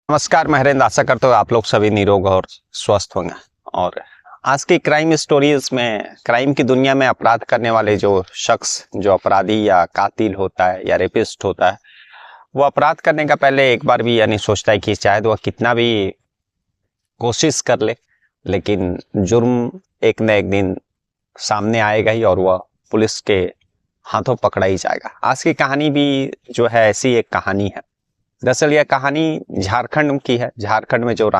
नमस्कार, मैं हरेंद्र। आशा करता हूँ आप लोग सभी निरोग और स्वस्थ होंगे। और आज की क्राइम स्टोरीज में, क्राइम की दुनिया में अपराध करने वाले जो शख्स, जो अपराधी या कातिल होता है या रेपिस्ट होता है, वो अपराध करने का पहले एक बार भी यानी सोचता है कि शायद वह कितना भी कोशिश कर ले, लेकिन जुर्म एक न एक दिन सामने आएगा ही और वह पुलिस के हाथों पकड़ा ही जाएगा। आज की कहानी भी जो है ऐसी एक कहानी है। दरअसल यह कहानी झारखंड की है। झारखंड में जो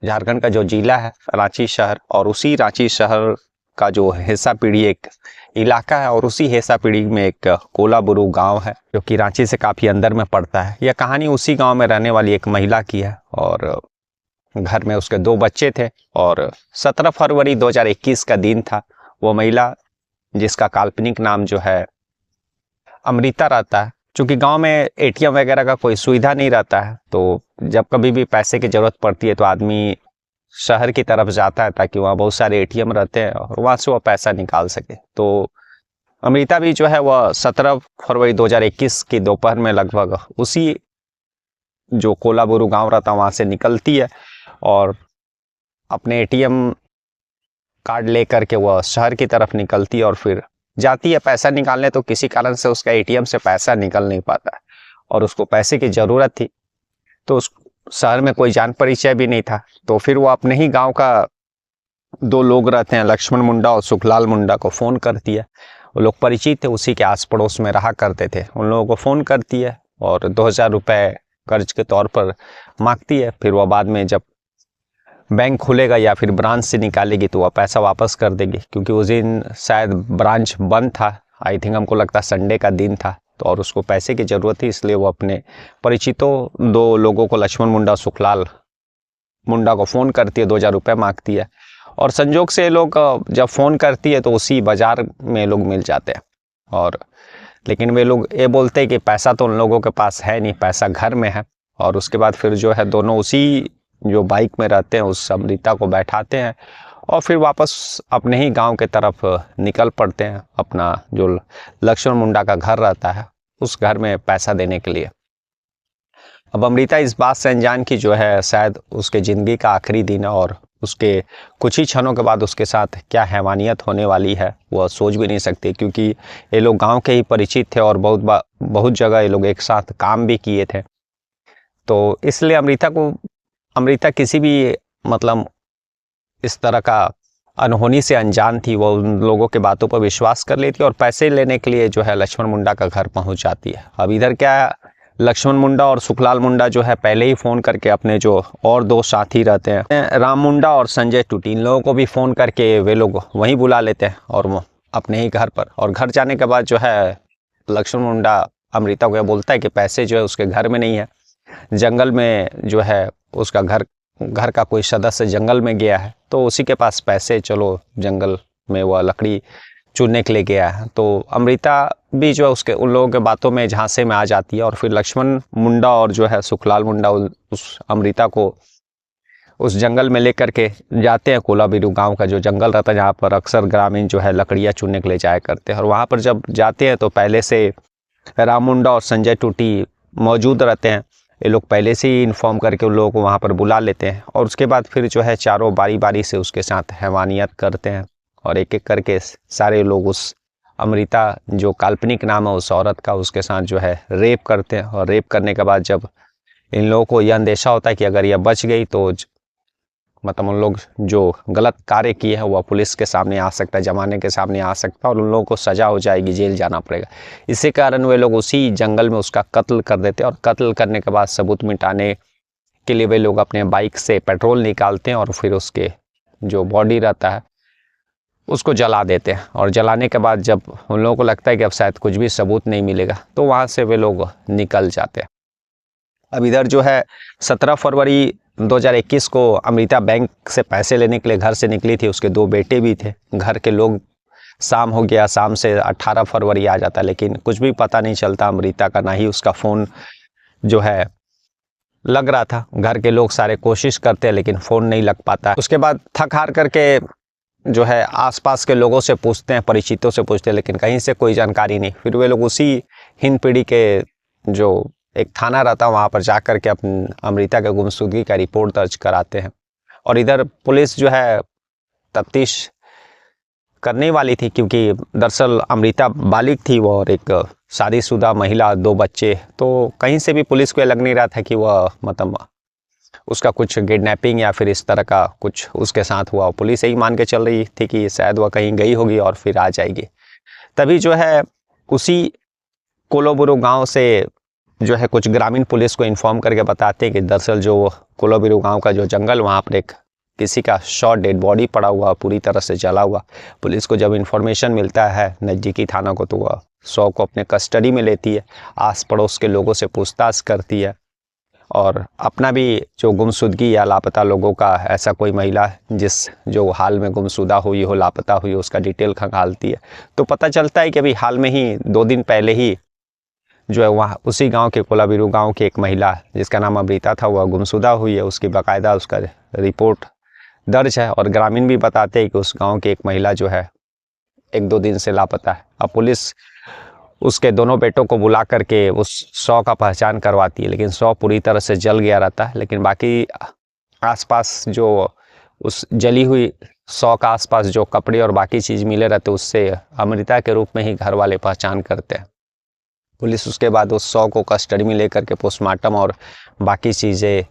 झारखंड का जो जिला है रांची शहर, और उसी रांची शहर का जो हेसा पीढ़ी एक इलाका है, और उसी हेसा पीढ़ी में एक कोलाबुरु गांव है जो कि रांची से काफ़ी अंदर में पड़ता है। यह कहानी उसी गांव में रहने वाली एक महिला की है, और घर में उसके 2 बच्चे थे। और 17 फरवरी 2021 का दिन था। वो महिला, जिसका काल्पनिक नाम जो है अमृता रहता है, चूँकि गांव में एटीएम वगैरह का कोई सुविधा नहीं रहता है, तो जब कभी भी पैसे की ज़रूरत पड़ती है तो आदमी शहर की तरफ जाता है, ताकि वहाँ बहुत सारे एटीएम रहते हैं और वहाँ से वह पैसा निकाल सके। तो अमृता भी जो है वह 17 फरवरी 2021 की दोपहर में लगभग उसी जो कोलाबुरु गांव रहता है वहाँ से निकलती है, और अपने एटीएम कार्ड लेकर के वह शहर की तरफ निकलती है और फिर जाती है पैसा निकालने। तो किसी कारण से उसका एटीएम से पैसा निकल नहीं पाता है, और उसको पैसे की ज़रूरत थी। तो उस शहर में कोई जान परिचय भी नहीं था, तो फिर वो अपने ही गांव का 2 लोग रहते हैं, लक्ष्मण मुंडा और सुखलाल मुंडा को फ़ोन करती है। वो लोग परिचित थे, उसी के आस पड़ोस में रहा करते थे। उन लोगों को फ़ोन करती है और 2000 रुपये कर्ज के तौर पर मांगती है। फिर वह बाद में जब बैंक खुलेगा या फिर ब्रांच से निकालेगी तो वह पैसा वापस कर देगी, क्योंकि उस दिन शायद ब्रांच बंद था। आई थिंक, हमको लगता संडे का दिन था, तो और उसको पैसे की ज़रूरत थी, इसलिए वो अपने परिचितों 2 लोगों को, लक्ष्मण मुंडा सुखलाल मुंडा को फ़ोन करती है, 2000 रुपये मांगती है। और संजोग से लोग जब फ़ोन करती है तो उसी बाज़ार में लोग मिल जाते हैं। और लेकिन वे लोग ये बोलते हैं कि पैसा तो उन लोगों के पास है नहीं, पैसा घर में है। और उसके बाद फिर जो है दोनों उसी जो बाइक में रहते हैं उस अमृता को बैठाते हैं और फिर वापस अपने ही गांव के तरफ निकल पड़ते हैं, अपना जो लक्ष्मण मुंडा का घर रहता है उस घर में पैसा देने के लिए। अब अमृता इस बात से अनजान की जो है शायद उसके ज़िंदगी का आखिरी दिन है, और उसके कुछ ही क्षणों के बाद उसके साथ क्या हैवानियत होने वाली है वह सोच भी नहीं सकती, क्योंकि ये लोग गांव के ही परिचित थे और बहुत जगह ये लोग एक साथ काम भी किए थे। तो इसलिए अमृता किसी भी मतलब इस तरह का अनहोनी से अनजान थी। वो उन लोगों के बातों पर विश्वास कर लेती और पैसे लेने के लिए जो है लक्ष्मण मुंडा का घर पहुंच जाती है। अब इधर क्या, लक्ष्मण मुंडा और सुखलाल मुंडा जो है पहले ही फ़ोन करके अपने जो और 2 साथी रहते हैं, राम मुंडा और संजय टूटी, इन लोगों को भी फ़ोन करके वे लोग वहीं बुला लेते हैं और वो अपने ही घर पर। और घर जाने के बाद जो है लक्ष्मण मुंडा अमृता को बोलता है कि पैसे जो है उसके घर में नहीं है, जंगल में जो है उसका घर का कोई सदस्य जंगल में गया है, तो उसी के पास पैसे, चलो जंगल में वह लकड़ी चुनने के लिए गया है। तो अमृता भी जो है उसके उन लोगों के बातों में झांसे में आ जाती है, और फिर लक्ष्मण मुंडा और जो है सुखलाल मुंडा उस अमृता को उस जंगल में लेकर के जाते हैं। कोलाबुरु गांव का जो जंगल रहता है जहाँ पर अक्सर ग्रामीण जो है लकड़ियाँ चुनने के लिए जाया करते हैं, और वहाँ पर जब जाते हैं तो पहले से राम मुंडा और संजय टूटी मौजूद रहते हैं। ये लोग पहले से ही इन्फॉर्म करके उन लोगों को वहाँ पर बुला लेते हैं, और उसके बाद फिर जो है चारों बारी बारी से उसके साथ हैवानियत करते हैं, और एक एक करके सारे लोग उस अमृता, जो काल्पनिक नाम है उस औरत का, उसके साथ जो है रेप करते हैं। और रेप करने के बाद जब इन लोगों को यह अंदेशा होता है कि अगर यह बच गई तो मतलब उन लोग जो गलत कार्य किए हैं वह पुलिस के सामने आ सकता है, जमाने के सामने आ सकता है, और उन लोगों को सज़ा हो जाएगी, जेल जाना पड़ेगा। इसी कारण वे लोग उसी जंगल में उसका कत्ल कर देते हैं, और कत्ल करने के बाद सबूत मिटाने के लिए वे लोग अपने बाइक से पेट्रोल निकालते हैं और फिर उसके जो बॉडी रहता है उसको जला देते हैं। और जलाने के बाद जब उन लोगों को लगता है कि अब शायद कुछ भी सबूत नहीं मिलेगा, तो वहाँ से वे लोग निकल जाते हैं। अब इधर जो है 17 फरवरी 2021 को अमृता बैंक से पैसे लेने के लिए घर से निकली थी। उसके 2 बेटे भी थे। घर के लोग, शाम हो गया, शाम से 18 फरवरी आ जाता, लेकिन कुछ भी पता नहीं चलता अमृता का, ना ही उसका फ़ोन जो है लग रहा था। घर के लोग सारे कोशिश करते हैं लेकिन फ़ोन नहीं लग पाता। उसके बाद थक हार करके जो है आसपास के लोगों से पूछते हैं, परिचितों से पूछते हैं, लेकिन कहीं से कोई जानकारी नहीं। फिर वे लोग उसी हिंद पीढ़ी के जो एक थाना रहता है, वहाँ पर जा कर के अपनी अमृता के गुमशुदगी का रिपोर्ट दर्ज कराते हैं। और इधर पुलिस जो है तफ्तीश करने वाली थी, क्योंकि दरअसल अमृता बालिग थी वो और एक शादीशुदा महिला, 2 बच्चे। तो कहीं से भी पुलिस को लग नहीं रहा था कि वह मतलब उसका कुछ किडनैपिंग या फिर इस तरह का कुछ उसके साथ हुआ। पुलिस यही मान के चल रही थी कि शायद वह कहीं गई होगी और फिर आ जाएगी। तभी जो है उसी कोलोबुरु गांव से जो है कुछ ग्रामीण पुलिस को इन्फॉर्म करके बताते हैं कि दरअसल जो कोलोबुरु गांव का जो जंगल, वहाँ पर एक किसी का शॉर्ट डेड बॉडी पड़ा हुआ, पूरी तरह से जला हुआ। पुलिस को जब इन्फॉर्मेशन मिलता है नज़दीकी थाना को, तो वह शव को अपने कस्टडी में लेती है, आस पड़ोस के लोगों से पूछताछ करती है और अपना भी जो गुमशुदगी या लापता लोगों का ऐसा कोई महिला जो हाल में गुमशुदा हुई हो, लापता हुई हो, उसका डिटेल खंगालती है। तो पता चलता है कि अभी हाल में ही 2 दिन पहले ही जो है वहाँ उसी गांव के कोलाबिरू गांव की एक महिला जिसका नाम अमृता था, वह गुमशुदा हुई है। उसकी बाकायदा उसका रिपोर्ट दर्ज है और ग्रामीण भी बताते हैं कि उस गांव की एक महिला जो है 1-2 दिन से लापता है। अब पुलिस उसके दोनों बेटों को बुला करके उस शव का पहचान करवाती है, लेकिन शव पूरी तरह से जल गया रहता है। लेकिन बाकी आसपास जो उस जली हुई शव का आसपास जो कपड़े और बाकी चीज़ मिले रहते, उससे अमृता के रूप में ही घर वाले पहचान करते हैं। पुलिस उसके बाद उस शव को कस्टडी में लेकर के पोस्टमार्टम और बाकी चीज़ें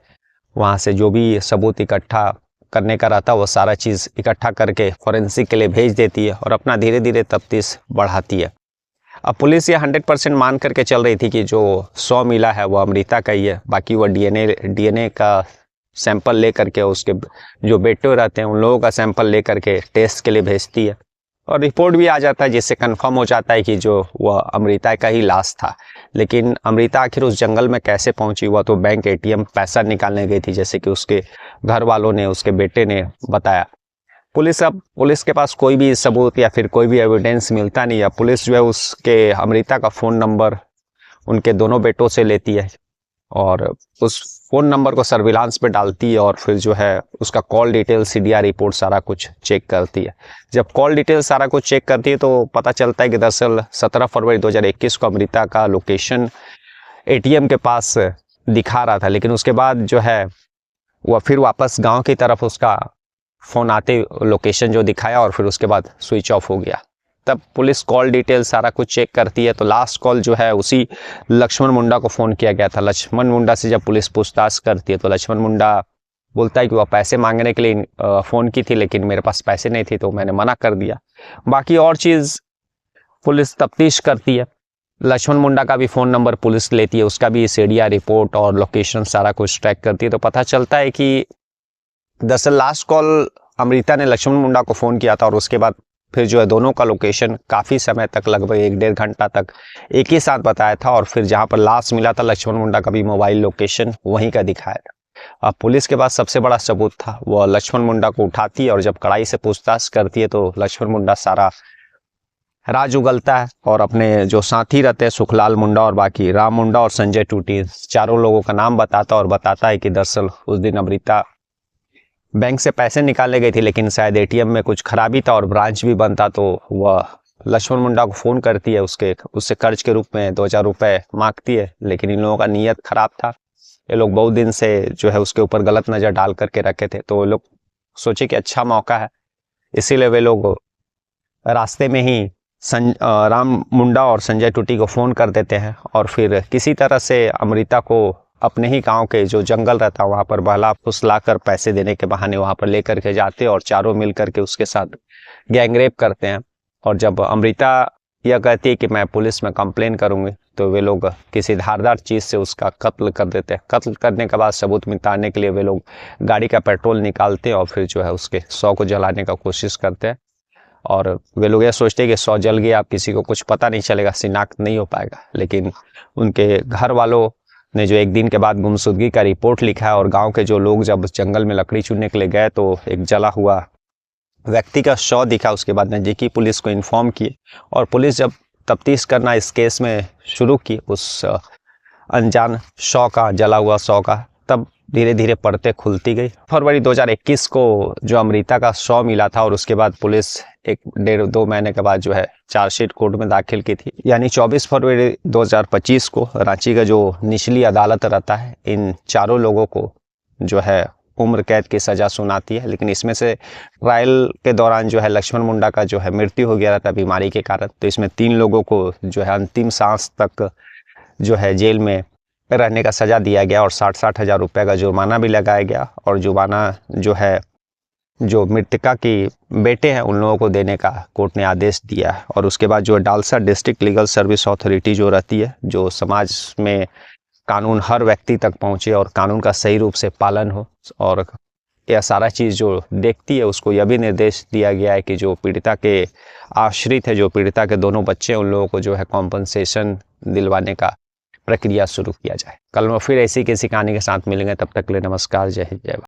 वहाँ से जो भी सबूत इकट्ठा करने का रहता है वो सारा चीज़ इकट्ठा करके फॉरेंसिक के लिए भेज देती है और अपना धीरे धीरे तफ्तीश बढ़ाती है। अब पुलिस ये 100% मान करके चल रही थी कि जो शव मिला है वो अमृता का ही है। बाकी वो डीएनए का सैंपल ले करके उसके जो बेटे रहते हैं उन लोगों का सैंपल ले करके टेस्ट के लिए भेजती है और रिपोर्ट भी आ जाता है, जिससे कंफर्म हो जाता है कि जो वह अमृता का ही लाश था। लेकिन अमृता आखिर उस जंगल में कैसे पहुंची? वह तो बैंक एटीएम पैसा निकालने गई थी, जैसे कि उसके घर वालों ने, उसके बेटे ने बताया। पुलिस के पास कोई भी सबूत या फिर कोई भी एविडेंस मिलता नहीं है। पुलिस जो है उसके अमृता का फ़ोन नंबर उनके दोनों बेटों से लेती है और उस फ़ोन नंबर को सर्विलांस पे डालती है और फिर जो है उसका कॉल डिटेल, सीडीआर रिपोर्ट सारा कुछ चेक करती है। जब कॉल डिटेल सारा कुछ चेक करती है तो पता चलता है कि दरअसल 17 फरवरी 2021 को अमृता का लोकेशन एटीएम के पास दिखा रहा था, लेकिन उसके बाद जो है वह फिर वापस गांव की तरफ उसका फ़ोन आते लोकेशन जो दिखाया और फिर उसके बाद स्विच ऑफ हो गया। तब पुलिस कॉल डिटेल सारा कुछ चेक करती है तो लास्ट कॉल जो है उसी लक्ष्मण मुंडा को फ़ोन किया गया था। लक्ष्मण मुंडा से जब पुलिस पूछताछ करती है तो लक्ष्मण मुंडा बोलता है कि वह पैसे मांगने के लिए फ़ोन की थी, लेकिन मेरे पास पैसे नहीं थे तो मैंने मना कर दिया। बाकी और चीज़ पुलिस तफ्तीश करती है। लक्ष्मण मुंडा का भी फ़ोन नंबर पुलिस लेती है, उसका भी सीडीआर रिपोर्ट और लोकेशन सारा कुछ ट्रैक करती है। तो पता चलता है कि दरअसल लास्ट कॉल अमृता ने लक्ष्मण मुंडा को फ़ोन किया था और उसके बाद फिर जो है दोनों का लोकेशन काफ़ी समय तक, लगभग 1-1.5 घंटा तक एक ही साथ बताया था और फिर जहां पर लाश मिला था लक्ष्मण मुंडा का भी मोबाइल लोकेशन वहीं का दिखाया था। अब पुलिस के पास सबसे बड़ा सबूत था, वह लक्ष्मण मुंडा को उठाती है और जब कड़ाई से पूछताछ करती है तो लक्ष्मण मुंडा सारा राज उगलता है और अपने जो साथी रहते हैं सुखलाल मुंडा और बाकी राम मुंडा और संजय टूटी, चारों लोगों का नाम बताता और बताता है कि दरअसल उस दिन अमृता बैंक से पैसे निकालने गई थी, लेकिन शायद एटीएम में कुछ खराबी था और ब्रांच भी बंद था। तो वह लक्ष्मण मुंडा को फ़ोन करती है, उससे कर्ज के रूप में 2000 रुपये मांगती है, लेकिन इन लोगों का नीयत ख़राब था। ये लोग बहुत दिन से जो है उसके ऊपर गलत नज़र डाल करके रखे थे, तो वो लोग सोचे कि अच्छा मौका है, इसीलिए वे लोग रास्ते में ही राम मुंडा और संजय टूटी को फ़ोन कर देते हैं और फिर किसी तरह से अमृता को अपने ही गांव के जो जंगल रहता है वहाँ पर बहला फुसला कर पैसे देने के बहाने वहाँ पर लेकर के जाते और चारों मिल करके उसके साथ गैंगरेप करते हैं। और जब अमृता यह कहती है कि मैं पुलिस में कंप्लेन करूँगी, तो वे लोग किसी धारदार चीज़ से उसका कत्ल कर देते हैं। कत्ल करने के बाद सबूत मिटाने के लिए वे लोग गाड़ी का पेट्रोल निकालते हैं और फिर जो है उसके शव को जलाने का कोशिश करते हैं और वे लोग यह सोचते हैं कि शव जल गया, अब किसी को कुछ पता नहीं चलेगा, शिनाख्त नहीं हो पाएगा। लेकिन उनके घर वालों ने जो 1 दिन के बाद गुमशुदगी का रिपोर्ट लिखा है और गांव के जो लोग जब जंगल में लकड़ी चुनने के लिए गए तो एक जला हुआ व्यक्ति का शव दिखा, उसके बाद नज़दीकी पुलिस को इन्फॉर्म किए और पुलिस जब तफ्तीश करना इस केस में शुरू की उस अनजान शव का, जला हुआ शव का, तब धीरे धीरे परतें खुलती गई। फरवरी 2021 को जो अमृता का शव मिला था और उसके बाद पुलिस 1-1.5-2 महीने के बाद जो है चार्जशीट कोर्ट में दाखिल की थी। यानी 24 फरवरी 2025 को रांची का जो निचली अदालत रहता है इन चारों लोगों को जो है उम्र कैद की सज़ा सुनाती है। लेकिन इसमें से ट्रायल के दौरान जो है लक्ष्मण मुंडा का जो है मृत्यु हो गया था बीमारी के कारण। तो इसमें 3 लोगों को जो है अंतिम सांस तक जो है जेल में रहने का सज़ा दिया गया और 60-60 हज़ार रुपये का जुर्माना भी लगाया गया। और जुर्माना जो है जो मृतका की बेटे हैं उन लोगों को देने का कोर्ट ने आदेश दिया। और उसके बाद जो DALSA district legal service authority जो रहती है, जो समाज में कानून हर व्यक्ति तक पहुंचे और कानून का सही रूप से पालन हो और यह सारा चीज़ जो देखती है, उसको यह भी निर्देश दिया गया है कि जो पीड़िता के आश्रित है, जो पीड़िता के दोनों बच्चे हैं, उन लोगों को जो है कॉम्पनसेशन दिलवाने का प्रक्रिया शुरू किया जाए। कल में फिर ऐसी किसी कहानी के साथ मिलेंगे, तब तक के लिए नमस्कार, जय हिंद, जय भारत।